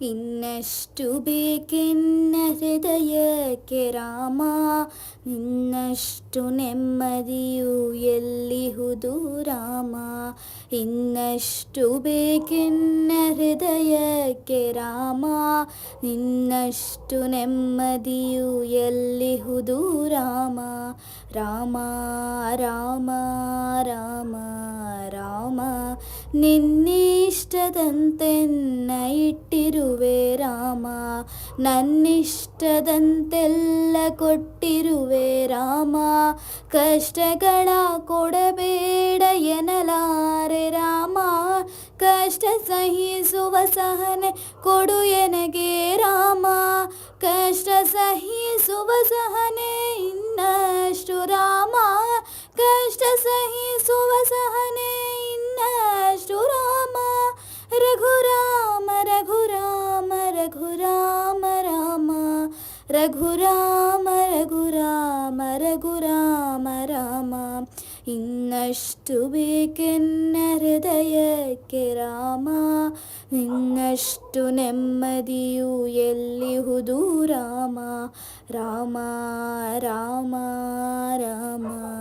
ಇನ್ನಷ್ಟು ಬೇಕೆನ್ನ ಹೃದಯಕ್ಕೆ ರಾಮ, ಇನ್ನಷ್ಟು ನೆಮ್ಮದಿಯು ಎಲ್ಲಿಹುದು ರಾಮ. ಇನ್ನಷ್ಟು ಬೇಕೆನ್ನ ಹೃದಯಕ್ಕೆ ರಾಮ, ಇನ್ನಷ್ಟು ನೆಮ್ಮದಿಯು ಎಲ್ಲಿಹುದು ರಾಮ. ರಾಮ ರಾಮ ರಾಮ ರಾಮ, ನಿನ್ನಿಷ್ಟದಂತೆನ್ನ ಇಟ್ಟಿರುವೆ ರಾಮ, ನನ್ನಿಷ್ಟದಂತೆಲ್ಲ ಕೊಟ್ಟಿರುವೆ ರಾಮ. ಕಷ್ಟಗಳ ಕೊಡಬೇಡ ಎನ್ನಲಾರೆ ರಾಮ, ಕಷ್ಟ ಸಹಿಸುವ ಸಹನೆ ಕೊಡು ಎನಗೆ ರಾಮ. ಕಷ್ಟ ಸಹಿಸುವ ಸಹನೆ ಇನ್ನಷ್ಟು ರಾಮ, ಕಷ್ಟ ಸಹಿಸುವ ಸಹನೆ ಇನ್ನಷ್ಟು ರಾಮ. ರಘುರಾಮ ರಘುರಾಮ ರಘುರಾಮ ರಾಮ, ರಘುರಾಮ ರಘುರಾಮ ರಘುರಾಮ ರಾಮ. ಇನ್ನಷ್ಟು ಬೇಕೆನ್ನ ಹೃದಯಕ್ಕೆ ರಾಮ, ಇನ್ನಷ್ಟು ನೆಮ್ಮದಿಯು ಎಲ್ಲಿಹುದು ರಾಮ. ರಾಮ ರಾಮ ರಾಮ.